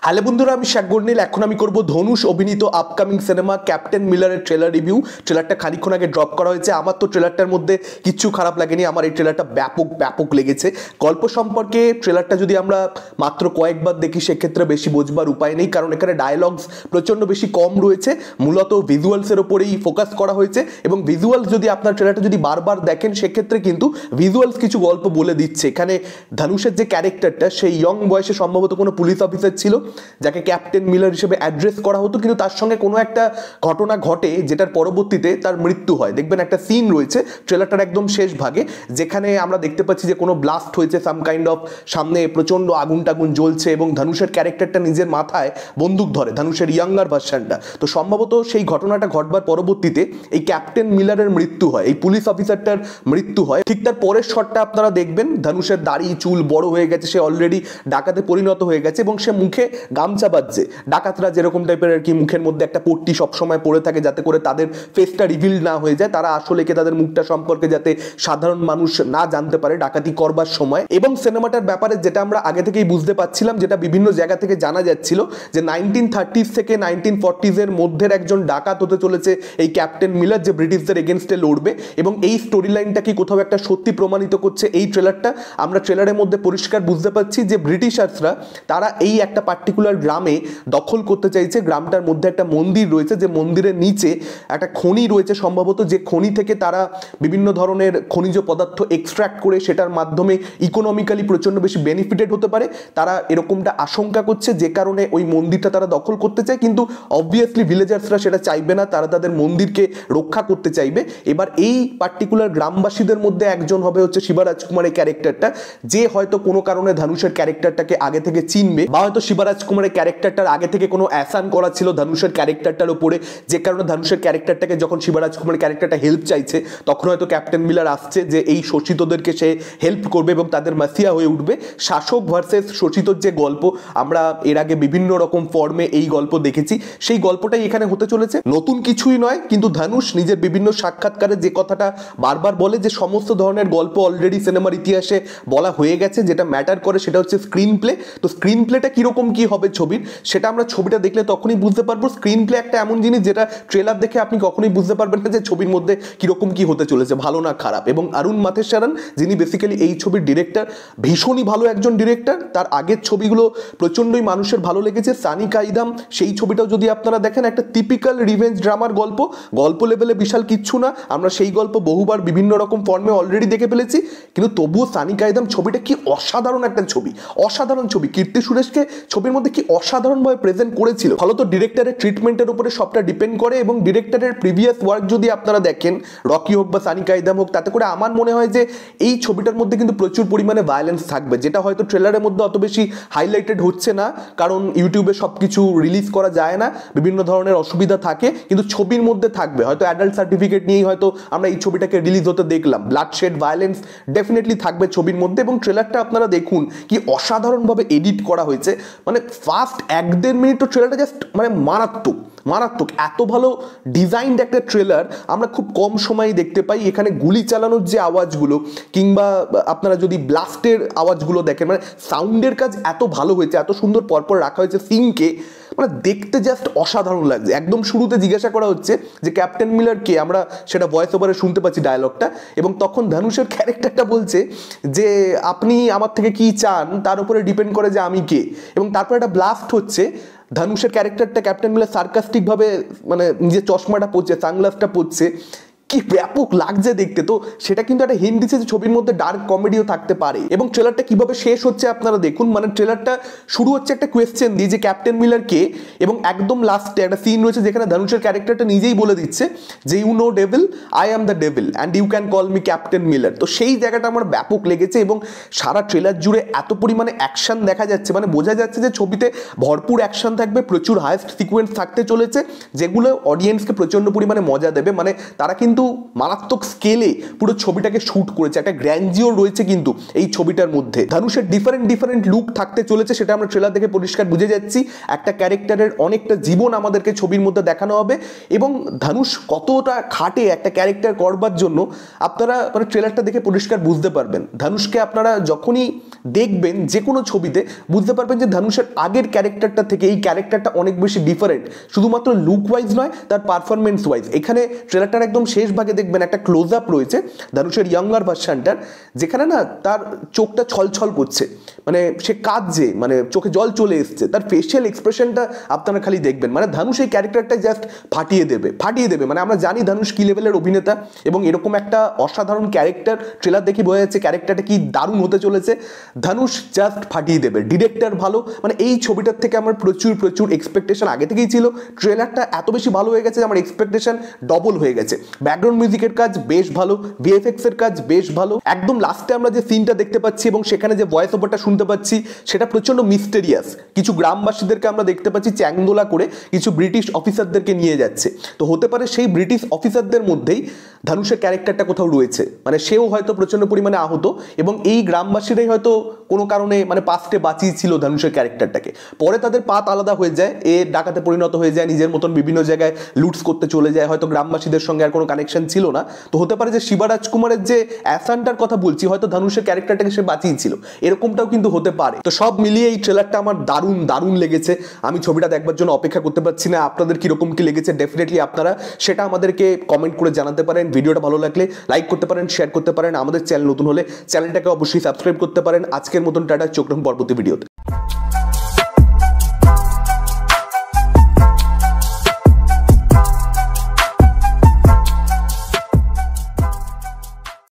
Hello বন্ধুরা, আমি শেখ গর্নিল। এখন আমি করব ধনুষ অভিনীত আপকামিং সিনেমা ক্যাপ্টেন মিলারের ট্রেলার রিভিউ। ট্রেলারটা খানিকক্ষণ আগে ড্রপ করা হয়েছে। আমার তো ট্রেলারটার মধ্যে কিচ্ছু খারাপ লাগেনি, আমার এই ট্রেলারটা ব্যাপক লেগেছে। গল্প সম্পর্কে ট্রেলারটা যদি আমরা মাত্র কয়েকবার দেখি সেক্ষেত্রে বেশি বোঝবার উপায় নেই, কারণ এখানে ডায়লগস প্রচণ্ড বেশি কম রয়েছে, মূলত ভিজুয়ালসের ওপরেই ফোকাস করা হয়েছে। এবং ভিজুয়ালস যদি আপনার ট্রেলারটা যদি বারবার দেখেন সেক্ষেত্রে কিন্তু ভিজুয়ালস কিছু গল্প বলে দিচ্ছে। এখানে ধনুষের যে ক্যারেক্টারটা, সেই ইয়ং বয়সে সম্ভবত কোনো পুলিশ অফিসার ছিল যাকে ক্যাপ্টেন মিলার হিসেবে অ্যাড্রেস করা হতো, কিন্তু তার সঙ্গে কোনো একটা ঘটনা ঘটে যেটার পরবর্তীতে তার মৃত্যু হয়। দেখবেন একটা সিন রয়েছে ট্রেলারটার একদম শেষ ভাগে, যেখানে আমরা দেখতে পাচ্ছি যে কোনো ব্লাস্ট হয়েছে, সাম কাইন্ড অফ, সামনে প্রচণ্ড আগুন টাগুন জ্বলছে এবং ধনুষের ক্যারেক্টারটা নিজের মাথায় বন্দুক ধরে, ধনুষের ইয়াঙ্গার ভার্সানটা। তো সম্ভবত সেই ঘটনাটা ঘটবার পরবর্তীতে এই ক্যাপ্টেন মিলারের মৃত্যু হয়, এই পুলিশ অফিসারটার মৃত্যু হয়। ঠিক তার পরের শটটা আপনারা দেখবেন, ধনুষের দাড়ি চুল বড় হয়ে গেছে, সে অলরেডি ডাকাতে পরিণত হয়ে গেছে এবং সে মুখে গামছা বাজছে। ডাকাতরা যেরকম টাইপের আর কি মুখের মধ্যে একটা পট্টি সবসময় পড়ে থাকে যাতে করে তাদের ফেসটা রিভিল না হয়ে যায়, তারা আসলে কে তাদের মুখটা সম্পর্কে যাতে সাধারণ মানুষ না জানতে পারে ডাকাতি করবার সময়। এবং সিনেমাটার ব্যাপারে যেটা আমরা আগে থেকেই বুঝতে পারছিলাম, যেটা বিভিন্ন জায়গা থেকে জানা যাচ্ছিল, যে 1930s থেকে 1940s এর মধ্যের একজন ডাকাত হতে চলেছে এই ক্যাপ্টেন মিলার, যে ব্রিটিশদের এগেনস্টে লড়বে। এবং এই স্টোরি লাইনটা কি কোথাও একটা সত্যি প্রমাণিত করছে এই ট্রেলারটা। আমরা ট্রেলারের মধ্যে পরিষ্কার বুঝতে পারছি যে ব্রিটিশার্সরা তারা এই একটা পার্টিকুলার গ্রামে দখল করতে চাইছে। গ্রামটার মধ্যে একটা মন্দির রয়েছে, যে মন্দিরের নিচে একটা খনি রয়েছে সম্ভবত, যে খনি থেকে তারা বিভিন্ন ধরনের খনিজ পদার্থ এক্সট্র্যাক্ট করে সেটার মাধ্যমে ইকোনমিক্যালি প্রচণ্ড বেশি বেনিফিটেড হতে পারে। তারা এরকমটা আশঙ্কা করছে, যে কারণে ওই মন্দিরটা তারা দখল করতে চায়। কিন্তু অবভিয়াসলি ভিলেজার্সরা সেটা চাইবে না, তারা তাদের মন্দিরকে রক্ষা করতে চাইবে। এবার এই পার্টিকুলার গ্রামবাসীদের মধ্যে একজন হবে হচ্ছে শিবরাজ কুমারের ক্যারেক্টারটা, যে হয়তো কোনো কারণে ধনুষের ক্যারেক্টারটাকে আগে থেকে চিনবে, বা হয়তো শিবরাজ কুমারের ক্যারেক্টারটার আগে থেকে কোনো অ্যাসান করা ছিল ধনুষের ক্যারেক্টারটার উপরে, যে কারণে ধনুষের ক্যারেক্টারটাকে যখন শিবরাজ কুমারের ক্যারেক্টারটা হেল্প চাইছে তখন হয়তো ক্যাপ্টেন মিলার আসছে যে এই শোষিতদেরকে সে হেল্প করবে এবং তাদের মাসিয়া হয়ে উঠবে। শাসক ভার্সেস শোষিতর যে গল্প আমরা এর আগে বিভিন্ন রকম ফর্মে এই গল্প দেখেছি, সেই গল্পটাই এখানে হতে চলেছে। নতুন কিছুই নয়, কিন্তু ধনুষ নিজের বিভিন্ন সাক্ষাৎকারে যে কথাটা বারবার বলে, যে সমস্ত ধরনের গল্প অলরেডি সিনেমার ইতিহাসে বলা হয়ে গেছে, যেটা ম্যাটার করে সেটা হচ্ছে স্ক্রিন প্লে। তো স্ক্রিন প্লেটা কিরকম কি হবে ছবির, সেটা আমরা ছবিটা দেখলে তখনই বুঝতে পারবো। স্ক্রিন প্লে একটা এমন জিনিস যেটা ট্রেলার দেখে আপনি কখনোই বুঝতে পারবেন না যে ছবির মধ্যে কিরকম কি হতে চলেছে, ভালো না খারাপ। এবং অরুণ মাথেশ্বরন, যিনি বেসিক্যালি এই ছবির ডিরেক্টর, ভীষণই ভালো একজন ডিরেক্টর। তার আগের ছবিগুলো প্রচণ্ডই মানুষের ভালো লেগেছে। সানি কাইদাম, সেই ছবিটাও যদি আপনারা দেখেন, একটা টিপিক্যাল রিভেঞ্জ ড্রামার গল্প লেভেলে বিশাল কিচ্ছু না, আমরা সেই গল্প বহুবার বিভিন্ন রকম ফর্মে অলরেডি দেখে ফেলেছি। কিন্তু তবুও সানি কাইদাম ছবিটা কি অসাধারণ একটা ছবি, অসাধারণ ছবি। কীর্তি সুরেশকে ছবির মধ্যে কি অসাধারণভাবে প্রেজেন্ট করেছিল। ফলত ডিরেক্টরের ট্রিটমেন্টের উপরে সবটা ডিপেন্ড করে। এবং ডিরেক্টরের প্রিভিয়াস ওয়ার্ক যদি আপনারা দেখেন, রকি হোক বা সানি কাইদাম হোক, তাতে করে আমার মনে হয় যে এই ছবিটার মধ্যে কিন্তু প্রচুর পরিমাণে ভায়োলেন্স থাকবে, যেটা হয়তো ট্রেলারের মধ্যে অত বেশি হাইলাইটেড হচ্ছে না, কারণ ইউটিউবে সব কিছু রিলিজ করা যায় না, বিভিন্ন ধরনের অসুবিধা থাকে। কিন্তু ছবির মধ্যে থাকবে, হয়তো অ্যাডাল্ট সার্টিফিকেট নিয়েই হয়তো আমরা এই ছবিটাকে রিলিজ হতে দেখলাম। ব্লাডশেড, ভায়োলেন্স ডেফিনেটলি থাকবে ছবির মধ্যে। এবং ট্রেলারটা আপনারা দেখুন কি অসাধারণভাবে এডিট করা হয়েছে, মানে ফার্স্ট 1-1.5 মিনিট তো ট্রেলারটা জাস্ট মানে মারাত্মক। এত ভালো ডিজাইনড একটা ট্রেলার আমরা খুব কম সময়ে দেখতে পাই। এখানে গুলি চালানোর যে আওয়াজগুলো, কিংবা আপনারা যদি ব্লাস্টের আওয়াজগুলো দেখেন, মানে সাউন্ডের কাজ এত ভালো হয়েছে, এত সুন্দর পরপর রাখা হয়েছে সিনকে, মানে দেখতে জাস্ট অসাধারণ লাগছে। একদম শুরুতে জিজ্ঞাসা করা হচ্ছে যে ক্যাপ্টেন মিলার কে, আমরা সেটা ভয়েস ওভারে শুনতে পাচ্ছি ডায়লগটা, এবং তখন ধনুষের ক্যারেক্টারটা বলছে যে আপনি আমার থেকে কি চান তার উপরে ডিপেন্ড করে যে আমি কে। এবং তারপর একটা ব্লাস্ট হচ্ছে, ধনুষের ক্যারেক্টারটা ক্যাপ্টেন মিলার সার্কাস্টিকভাবে মানে নিজের চশমাটা পরছে, সানগ্লাসটা পরছে, কি ব্যাপক লাগছে দেখতে। তো সেটা কিন্তু একটা হিন্ট দিচ্ছে যে ছবির মধ্যে ডার্ক কমেডিও থাকতে পারে। এবং ট্রেলারটা কিভাবে শেষ হচ্ছে আপনারা দেখুন, মানে ট্রেলারটা শুরু হচ্ছে একটা কোয়েশ্চেন দিয়ে যে ক্যাপ্টেন মিলার কে, এবং একদম লাস্টে একটা সিন রয়েছে যেখানে ধনুষের ক্যারেক্টারটা নিজেই বলে দিচ্ছে যে you know devil, I am the devil and you can call me Captain Miller. তো সেই জায়গাটা আমার ব্যাপক লেগেছে। এবং সারা ট্রেলার জুড়ে এত পরিমাণে অ্যাকশন দেখা যাচ্ছে, মানে বোঝা যাচ্ছে যে ছবিতে ভরপুর অ্যাকশন থাকবে, প্রচুর হাইস্ট সিকোয়েন্স থাকতে চলেছে, যেগুলো অডিয়েন্সকে প্রচণ্ড পরিমাণে মজা দেবে। মানে তারা কিন্তু কিন্তু মারাত্মক স্কেলে পুরো ছবিটাকে শুট করেছে, একটা গ্র্যান্ডিওর রয়েছে কিন্তু এই ছবিটার মধ্যে। ধানুষের ডিফারেন্ট লুক থাকতে চলেছে, সেটা আমরা ট্রেলার দেখে পরিষ্কার বুঝে যাচ্ছি। একটা ক্যারেক্টারের অনেকটা জীবন আমাদেরকে ছবির মধ্যে দেখানো হবে, এবং ধানুষ কতটা খাটে একটা ক্যারেক্টার করবার জন্য আপনারা মানে ট্রেলারটা দেখে পরিষ্কার বুঝতে পারবেন। ধানুষকে আপনারা যখনই দেখবেন যে কোনো ছবিতে বুঝতে পারবেন যে ধানুষের আগের ক্যারেক্টারটা থেকে এই ক্যারেক্টারটা অনেক বেশি ডিফারেন্ট, শুধুমাত্র লুক ওয়াইজ নয়, তার পারফরমেন্স ওয়াইজ। এখানে ট্রেলারটার একদম শেষ ভাগে দেখবেন একটা ক্লোজ আপ রয়েছে ধানুষের ইয়াঙ্গার ভার্সানটার, যেখানে না তার চোখটা ছলছল করছে, মানে সে কাঁদছে, মানে চোখে জল চলে এসছে, তার ফেশিয়াল এক্সপ্রেশনটা আপনারা খালি দেখবেন, মানে ধানুষ এই ক্যারেক্টারটা জাস্ট ফাটিয়ে দেবে। মানে আমরা জানি ধানুষ কি লেভেলের অভিনেতা, এবং এরকম একটা অসাধারণ ক্যারেক্টার ট্রেলার দেখে বোঝা যাচ্ছে ক্যারেক্টারটা কি দারুণ হতে চলেছে। ধানুষ জাস্ট ফাটিয়ে দেবে, ডিরেক্টর ভালো, মানে এই ছবিটার থেকে আমার প্রচুর এক্সপেকটেশন আগে থেকেই ছিল। ট্রেলারটা এত বেশি ভালো হয়ে গেছে, আমার এক্সপেকটেশন ডবল হয়ে গেছে। ব্যাকগ্রাউন্ড মিউজিকের কাজ বেশ ভালো, ভিএফএক্স এর কাজ বেশ ভালো। একদম লাস্টে আমরা যে সিনটা দেখতে পাচ্ছি এবং সেখানে যে ভয়েস ওভারটা শুনতে পাচ্ছি সেটা প্রচন্ড মিস্টেরিয়াস। কিছু গ্রামবাসীদেরকে আমরা দেখতে পাচ্ছি চ্যাংদোলা করে কিছু ব্রিটিশ অফিসারদেরকে নিয়ে যাচ্ছে, তো হতে পারে সেই ব্রিটিশ অফিসারদের মধ্যেই ধানুষের ক্যারেক্টারটা কোথাও রয়েছে, মানে সেও হয়তো প্রচন্ড পরিমাণে আহত, এবং এই গ্রামবাসীরাই হয়তো কোনো কারণে মানে পাস্টে বাঁচিয়েছিল ধানুষের ক্যারেক্টারটাকে। পরে তাদের পাত আলাদা হয়ে যায়, এ ডাকাতে পরিণত হয়ে যায়, নিজের মতন বিভিন্ন জায়গায় লুটস করতে চলে যায়, হয়তো গ্রামবাসীদের সঙ্গে আর কোনো কানেকশন ছিল না। তো হতে পারে যে শিবা রাজকুমারের যে অ্যাসানটার কথা বলছি, হয়তো ধানুষের ক্যারেক্টারটাকে সে বাঁচিয়েছিল, এরকমটাও কিন্তু হতে পারে। তো সব মিলিয়ে এই ট্রেলারটা আমার দারুণ লেগেছে। আমি ছবিটা দেখবার জন্য অপেক্ষা করতে পারছি না। আপনাদের কিরকম কি লেগেছে ডেফিনেটলি আপনারা সেটা আমাদেরকে কমেন্ট করে জানাতে পারেন। ভিডিওটা ভালো লাগলে লাইক করতে পারেন, শেয়ার করতে পারেন। আমাদের চ্যানেল নতুন হলে চ্যানেলটাকে অবশ্যই সাবস্ক্রাইব করতে পারেন। আজকের মতন টাটা, চোখ রাখুন পরবর্তী ভিডিওতে।